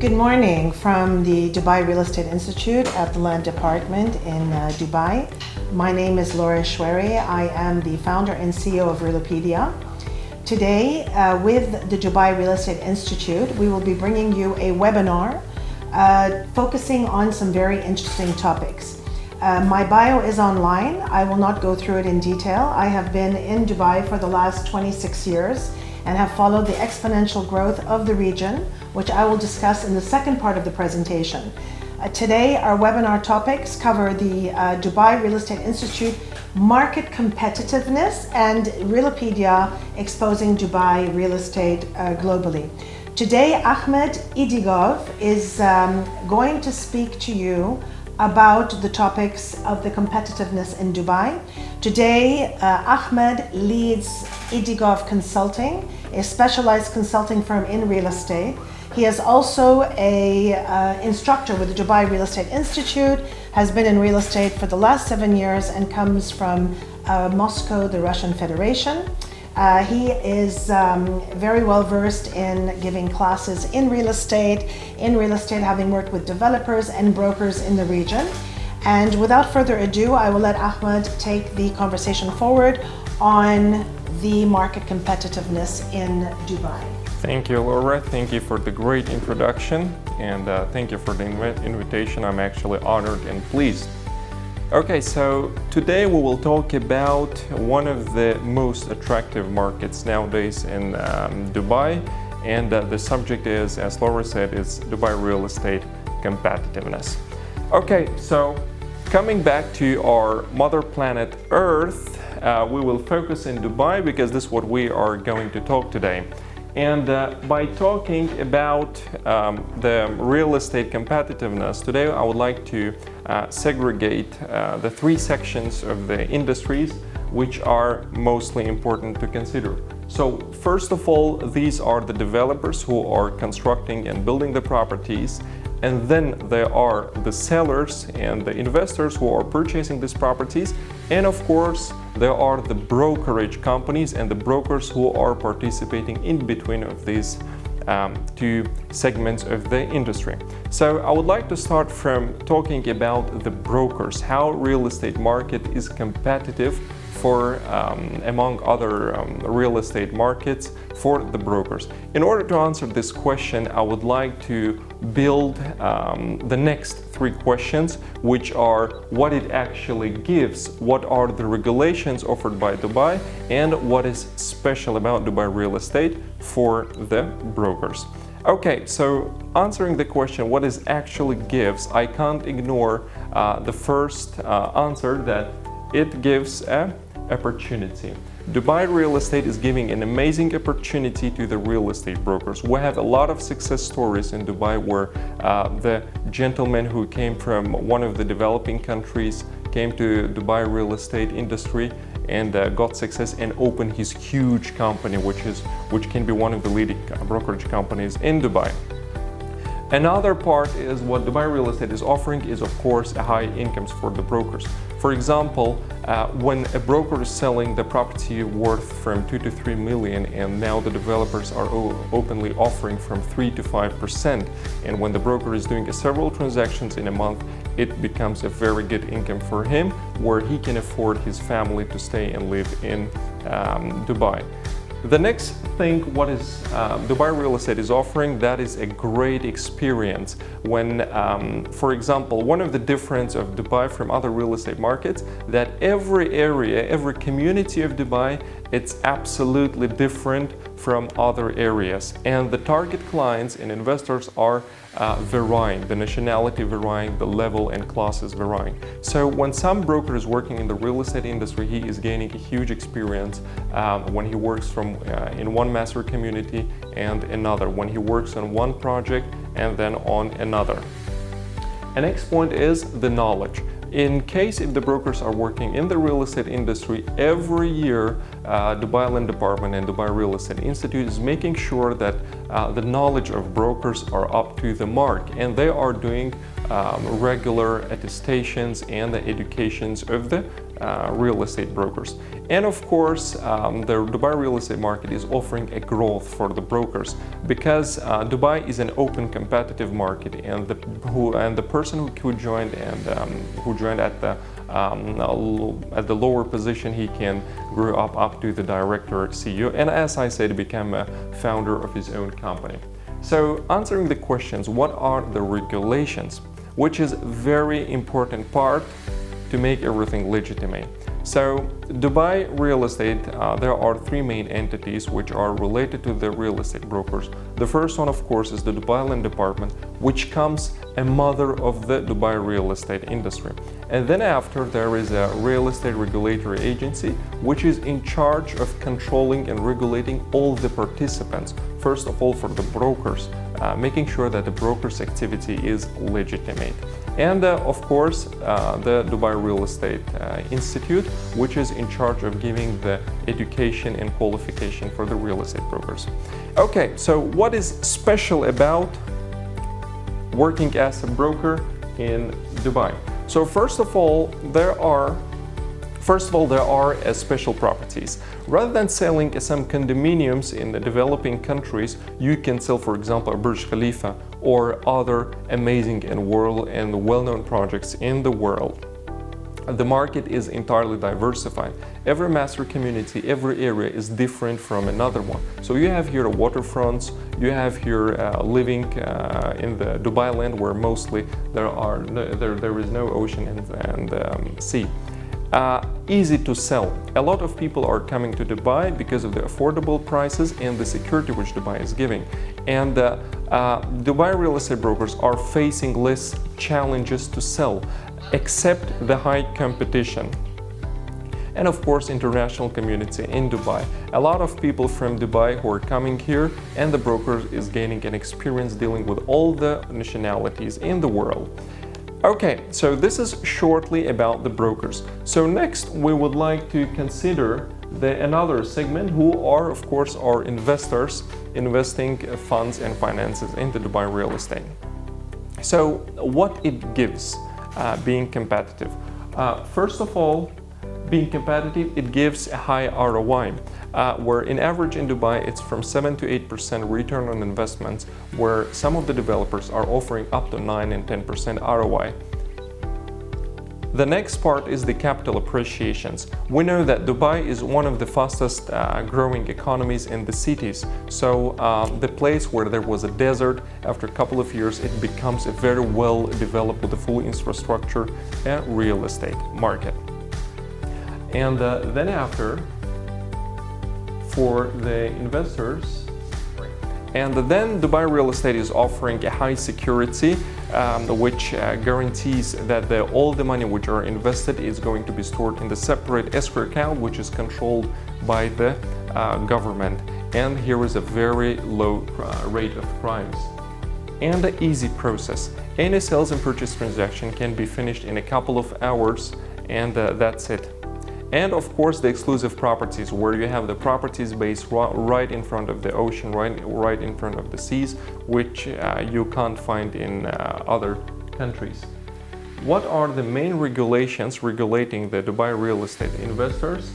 Good morning from the Dubai Real Estate Institute at the Land Department in Dubai. My name is Laura Shweri. I am the founder and CEO of Realopedia. Today, with the Dubai Real Estate Institute, we will be bringing you a webinar focusing on some very interesting topics. My bio is online. I will not go through it in detail. I have been in Dubai for the last 26 years and have followed the exponential growth of the region, which I will discuss in the second part of the presentation. Today, our webinar topics cover the Dubai Real Estate Institute market competitiveness and Realopedia exposing Dubai real estate globally. Today, Ahmed Idigov is going to speak to you about the topics of the competitiveness in Dubai. Today, Ahmed leads Idigov Consulting, a specialized consulting firm in real estate. He is also an instructor with the Dubai Real Estate Institute, has been in real estate for the last 7 years and comes from Moscow, the Russian Federation. He is very well versed in giving classes in real estate, having worked with developers and brokers in the region. And without further ado, I will let Ahmed take the conversation forward on the market competitiveness in Dubai. Thank you, Laura. Thank you for the great introduction, and thank you for the invitation. I'm actually honored and pleased. Okay, so today we will talk about one of the most attractive markets nowadays in Dubai, and the subject is, as Laura said, is Dubai real estate competitiveness. Okay, so coming back to our mother planet Earth, we will focus in Dubai because this is what we are going to talk today. And by talking about the real estate competitiveness, today I would like to segregate the three sections of the industries which are mostly important to consider. So first of all, these are the developers who are constructing and building the properties, and then there are the sellers and the investors who are purchasing these properties, and of course there are the brokerage companies and the brokers who are participating in between of these two segments of the industry. So I would like to start from talking about the brokers, how real estate market is competitive for among other real estate markets for the brokers. In order to answer this question, I would like to build the next three questions, which are what it actually gives, what are the regulations offered by Dubai, and what is special about Dubai real estate for the brokers. Okay, so answering the question what it actually gives, I can't ignore the first answer that it gives an opportunity. Dubai real estate is giving an amazing opportunity to the real estate brokers. We have a lot of success stories in Dubai where the gentleman who came from one of the developing countries came to Dubai real estate industry and got success and opened his huge company, which can be one of the leading brokerage companies in Dubai. Another part is what Dubai real estate is offering is of course a high incomes for the brokers. For example, when a broker is selling the property worth from 2 to 3 million, and now the developers are openly offering from 3 to 5%, and when the broker is doing several transactions in a month, it becomes a very good income for him, where he can afford his family to stay and live in Dubai. The next thing what is Dubai real estate is offering, that is a great experience when, for example, one of the difference of Dubai from other real estate markets, that every area, every community of Dubai, it's absolutely different from other areas, and the target clients and investors are varying, the nationality varying, the level and classes varying. So when some broker is working in the real estate industry, he is gaining a huge experience when he works from in one master community and another, when he works on one project and then on another. The next point is the knowledge. In case if the brokers are working in the real estate industry, every year Dubai Land Department and Dubai Real Estate Institute is making sure that the knowledge of brokers are up to the mark, and they are doing regular attestations and the educations of the real estate brokers. And of course, the Dubai real estate market is offering a growth for the brokers because Dubai is an open, competitive market, and the person who joined at the lower position, he can grow up to the director or CEO, and as I said, become a founder of his own company. So answering the questions, what are the regulations, which is very important part to make everything legitimate. So Dubai real estate, there are three main entities which are related to the real estate brokers. The first one, of course, is the Dubai Land Department, which comes a mother of the Dubai real estate industry. And then after, there is a real estate regulatory agency, which is in charge of controlling and regulating all the participants. First of all, for the brokers, making sure that the broker's activity is legitimate. And of course, the Dubai Real Estate Institute, which is in charge of giving the education and qualification for the real estate brokers. Okay, so what is special about working as a broker in Dubai? So first of all, there are special properties. Rather than selling some condominiums in the developing countries, you can sell, for example, a Burj Khalifa or other amazing and well-known projects in the world. The market is entirely diversified. Every master community, every area is different from another one. So you have here waterfronts, you have here living in the Dubai land where mostly there is no ocean and sea. Easy to sell. A lot of people are coming to Dubai because of the affordable prices and the security which Dubai is giving. And Dubai real estate brokers are facing less challenges to sell, except the high competition. And of course, international community in Dubai. A lot of people from Dubai who are coming here, and the broker is gaining an experience dealing with all the nationalities in the world. Okay, so this is shortly about the brokers. So next we would like to consider another segment who are, of course, our investors investing funds and finances into Dubai real estate. So what it gives being competitive? First of all, being competitive, it gives a high ROI, where in average in Dubai it's from 7 to 8% return on investments, where some of the developers are offering up to 9 and 10% ROI. The next part is the capital appreciations. We know that Dubai is one of the fastest growing economies in the cities. So the place where there was a desert, after a couple of years, it becomes a very well developed with a full infrastructure and real estate market. And then after, for the investors, and then Dubai real estate is offering a high security, which guarantees that all the money which are invested is going to be stored in the separate escrow account, which is controlled by the government. And here is a very low rate of crimes. And an easy process. Any sales and purchase transaction can be finished in a couple of hours, and that's it. And of course, the exclusive properties, where you have the properties based right in front of the ocean, right in front of the seas, which you can't find in other countries. What are the main regulations regulating the Dubai real estate investors?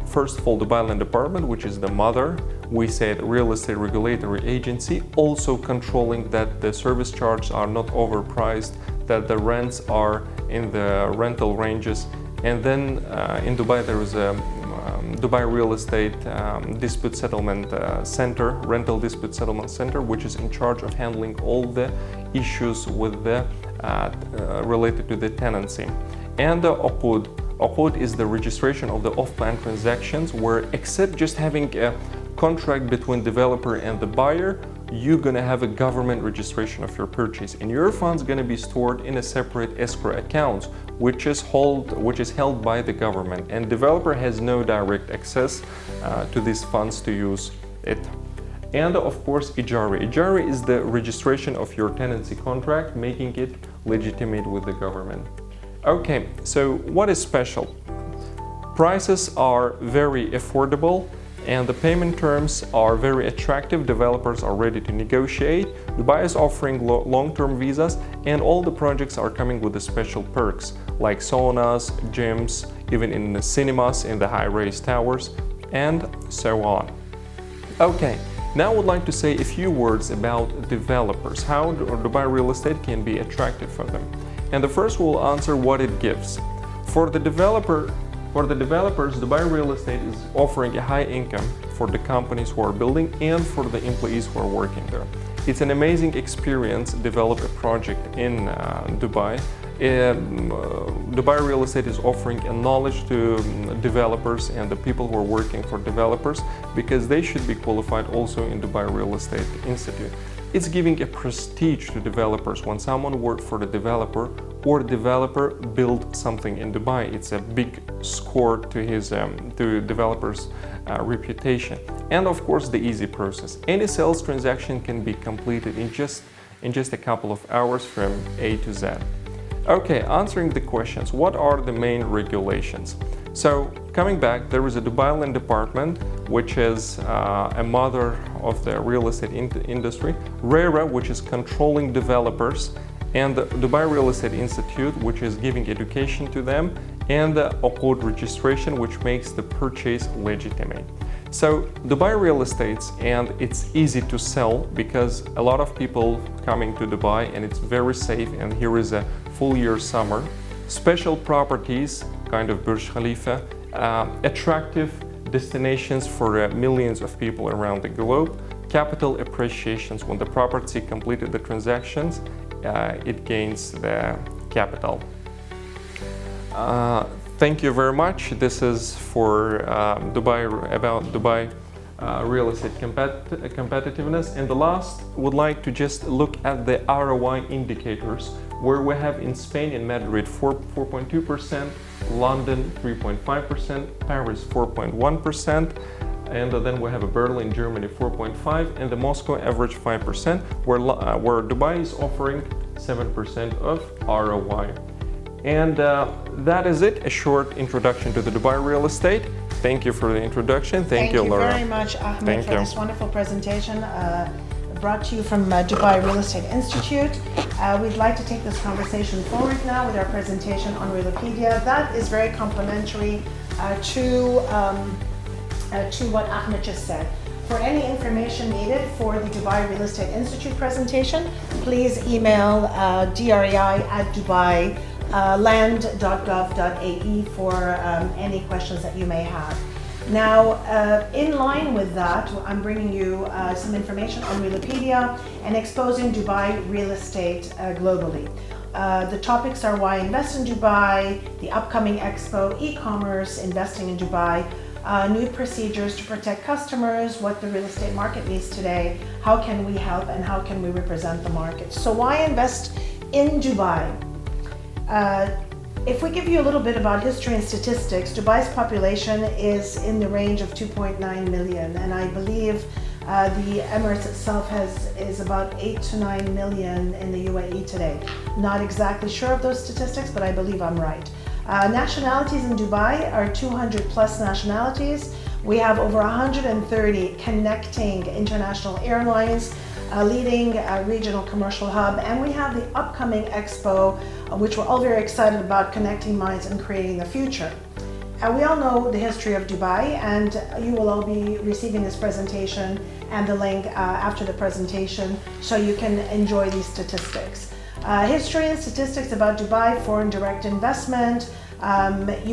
First of all, Dubai Land Department, which is the mother. We said real estate regulatory agency, also controlling that the service charges are not overpriced, that the rents are in the rental ranges. And then in Dubai there is a Dubai Real Estate Dispute Settlement Center, Rental Dispute Settlement Center, which is in charge of handling all the issues with the related to the tenancy. And the Uqud. Uqud is the registration of the off-plan transactions, where except just having a contract between developer and the buyer, you're going to have a government registration of your purchase, and your funds going to be stored in a separate escrow account, which is held by the government, and developer has no direct access to these funds to use it. And of course, Ijari. Ijari is the registration of your tenancy contract, making it legitimate with the government. Okay, so what is special? Prices are very affordable, and the payment terms are very attractive. Developers are ready to negotiate. Dubai is offering long-term visas, and all the projects are coming with the special perks, like saunas, gyms, even in the cinemas, in the high-rise towers, and so on. Okay, now I would like to say a few words about developers, how Dubai real estate can be attractive for them. And the first will answer what it gives. For the developers, Dubai real estate is offering a high income for the companies who are building and for the employees who are working there. It's an amazing experience to develop a project in Dubai. Dubai real estate is offering a knowledge to developers and the people who are working for developers, because they should be qualified also in Dubai Real Estate Institute. It's giving a prestige to developers. When someone works for the developer or the developer build something in Dubai, it's a big score to his to developer's reputation. And of course, the easy process. Any sales transaction can be completed in just a couple of hours from A to Z. Okay, answering the questions, what are the main regulations? So, coming back, there is a Dubai Land Department, which is a mother of the real estate industry, RERA, which is controlling developers, and the Dubai Real Estate Institute, which is giving education to them, and the Uqud registration, which makes the purchase legitimate. So Dubai real estate, and it's easy to sell because a lot of people coming to Dubai and it's very safe, and here is a full year summer. Special properties, kind of Burj Khalifa, attractive destinations for millions of people around the globe, capital appreciations. When the property completed the transactions, it gains the capital. Thank you very much. This is for about Dubai real estate competitiveness. And the last, would like to just look at the ROI indicators, where we have in Spain, in Madrid, 4.2%, London 3.5%, Paris 4.1%, and then we have a Berlin, Germany 4.5%, and the Moscow average 5%, where Dubai is offering 7% of ROI. And that is it, a short introduction to the Dubai real estate. Thank you for the introduction. Thank you, Laura. Thank you very much, Ahmed, for this wonderful presentation brought to you from Dubai Real Estate Institute. We'd like to take this conversation forward now with our presentation on Realopedia. That is very complementary to what Ahmed just said. For any information needed for the Dubai Real Estate Institute presentation, please email drei@dubai.land.gov.ae for any questions that you may have. Now, in line with that, I'm bringing you some information on Realopedia and exposing Dubai real estate globally. The topics are why invest in Dubai, the upcoming expo, e-commerce, investing in Dubai, new procedures to protect customers, what the real estate market needs today, how can we help, and how can we represent the market. So why invest in Dubai? If we give you a little bit about history and statistics, Dubai's population is in the range of 2.9 million, and I believe the Emirates itself is about 8 to 9 million in the UAE today. Not exactly sure of those statistics, but I believe I'm right. Nationalities in Dubai are 200 plus nationalities. We have over 130 connecting international airlines, a leading regional commercial hub, and we have the upcoming expo, which we're all very excited about, connecting minds and creating the future. We all know the history of Dubai, and you will all be receiving this presentation and the link after the presentation so you can enjoy these statistics. History and statistics about Dubai, foreign direct investment.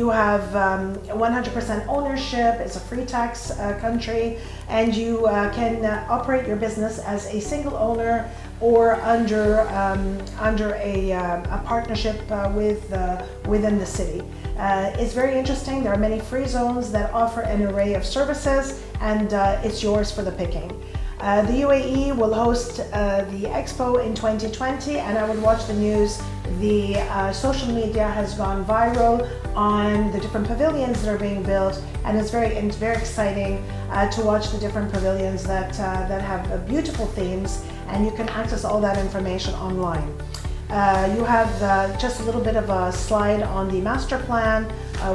You have 100% ownership, it's a free tax country, and you can operate your business as a single owner or under a partnership within the city. It's very interesting. There are many free zones that offer an array of services, and it's yours for the picking. The UAE will host the expo in 2020, and I would watch the news. The social media has gone viral on the different pavilions that are being built, and it's very exciting to watch the different pavilions that have beautiful themes, and you can access all that information online. You have just a little bit of a slide on the master plan,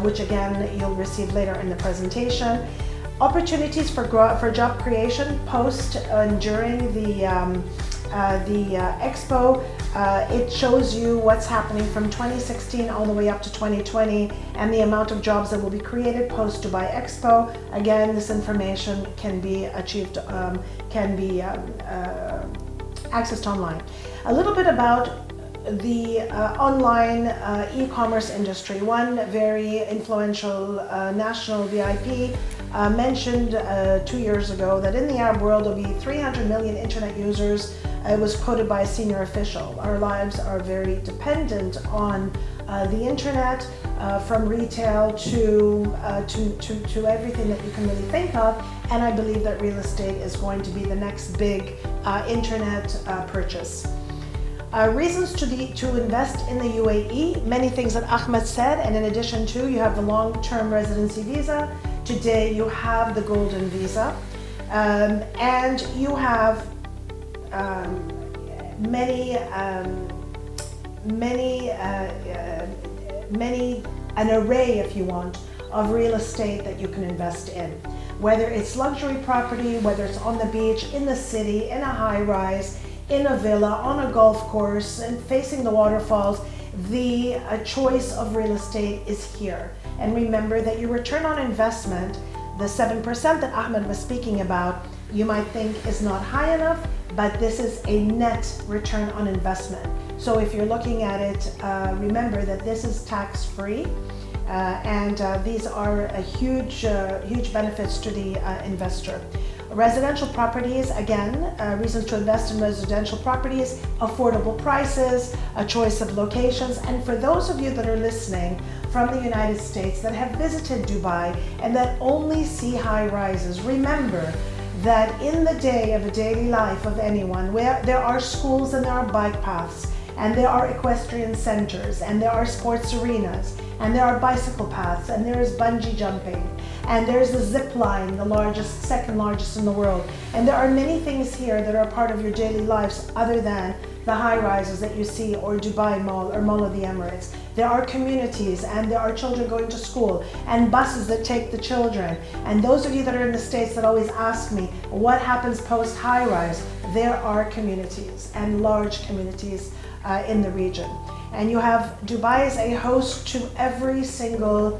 which again you'll receive later in the presentation. Opportunities for job creation post and during the expo. It shows you what's happening from 2016 all the way up to 2020 and the amount of jobs that will be created post Dubai Expo. Again, this information can be achieved, accessed online. A little bit about the online e-commerce industry. One very influential national VIP mentioned 2 years ago that in the Arab world there'll be 300 million internet users. It was quoted by a senior official. Our lives are very dependent on the internet, from retail to everything that you can really think of, and I believe that real estate is going to be the next big internet purchase. Reasons to invest in the UAE, many things that Ahmed said, and in addition to, you have the long-term residency visa. Today you have the golden visa, and you have an array, if you want, of real estate that you can invest in. Whether it's luxury property, whether it's on the beach, in the city, in a high-rise, in a villa, on a golf course, and facing the waterfalls, the choice of real estate is here. And remember that your return on investment, the 7% that Ahmed was speaking about, you might think is not high enough, but this is a net return on investment. So if you're looking at it, remember that this is tax-free, and these are a huge benefits to the investor. Residential properties, again, reasons to invest in residential properties, affordable prices, a choice of locations. And for those of you that are listening from the United States that have visited Dubai and that only see high rises, remember that in the day of a daily life of anyone, where there are schools and there are bike paths, and there are equestrian centers, and there are sports arenas, and there are bicycle paths, and there is bungee jumping, and there's the zip line, the largest, second largest in the world. And there are many things here that are part of your daily lives other than the high rises that you see, or Dubai Mall, or Mall of the Emirates. There are communities, and there are children going to school, and buses that take the children. And those of you that are in the States that always ask me, what happens post high rise? There are communities, and large communities in the region. And you have Dubai as a host to every single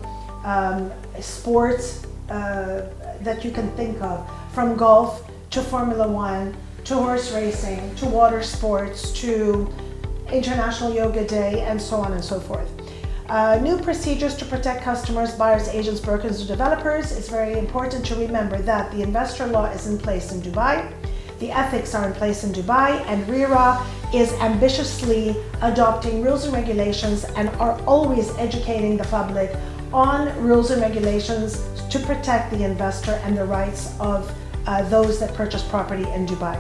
sports that you can think of, from golf to Formula One, to horse racing, to water sports, to International Yoga Day, and so on and so forth. New procedures to protect customers, buyers, agents, brokers, and developers. It's very important to remember that the investor law is in place in Dubai, the ethics are in place in Dubai, and RERA is ambitiously adopting rules and regulations and are always educating the public on rules and regulations to protect the investor and the rights of those that purchase property in Dubai.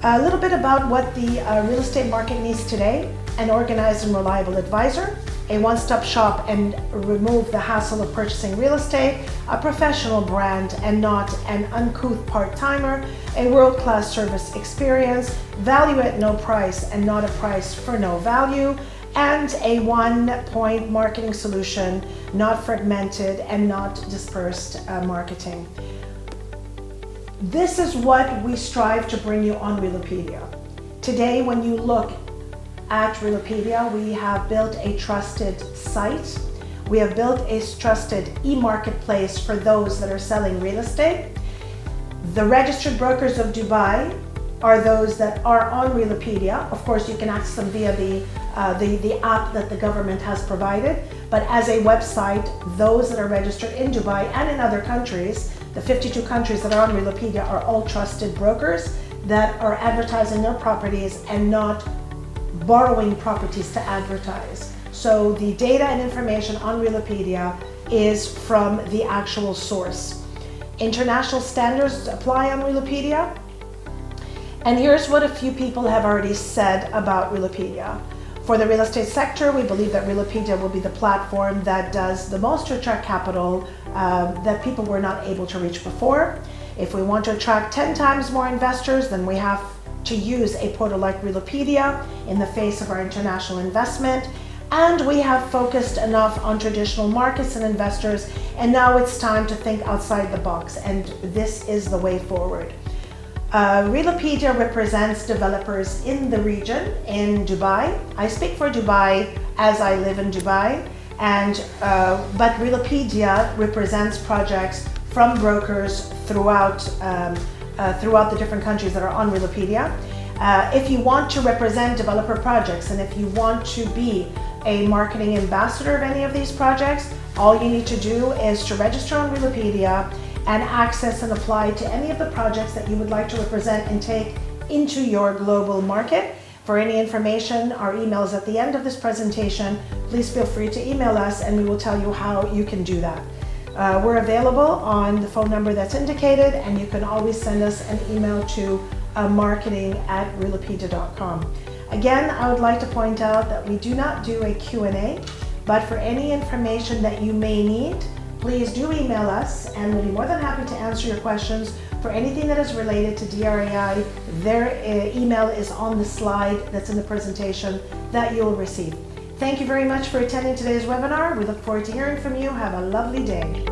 A little bit about what the real estate market needs today: an organized and reliable advisor, a one-stop shop and remove the hassle of purchasing real estate, a professional brand and not an uncouth part-timer, a world-class service experience, value at no price and not a price for no value, and a one-point marketing solution, not fragmented and not dispersed marketing. This is what we strive to bring you on Realopedia. Today, when you look at Realopedia, we have built a trusted site. We have built a trusted e-marketplace for those that are selling real estate. The registered brokers of Dubai are those that are on Realopedia. Of course, you can access them via the app that the government has provided. But as a website, those that are registered in Dubai and in other countries, the 52 countries that are on Realopedia, are all trusted brokers that are advertising their properties and not borrowing properties to advertise. So the data and information on Realopedia is from the actual source. International standards apply on Realopedia. And here's what a few people have already said about Realopedia. For the real estate sector, we believe that Realopedia will be the platform that does the most to attract capital that people were not able to reach before. If we want to attract 10 times more investors, then we have to use a portal like Realopedia in the face of our international investment. And we have focused enough on traditional markets and investors, and now it's time to think outside the box, and this is the way forward. Realopedia represents developers in the region in Dubai. I speak for Dubai as I live in Dubai, but Realopedia represents projects from brokers throughout the different countries that are on Realopedia. If you want to represent developer projects and if you want to be a marketing ambassador of any of these projects, all you need to do is to register on Realopedia and access and apply to any of the projects that you would like to represent and take into your global market. For any information, our email is at the end of this presentation. Please feel free to email us and we will tell you how you can do that. We're available on the phone number that's indicated, and you can always send us an email to marketing@realopedia.com. Again, I would like to point out that we do not do a Q&A, but for any information that you may need, please do email us and we'll be more than happy to answer your questions for anything that is related to DRAI. Their email is on the slide that's in the presentation that you'll receive. Thank you very much for attending today's webinar. We look forward to hearing from you. Have a lovely day.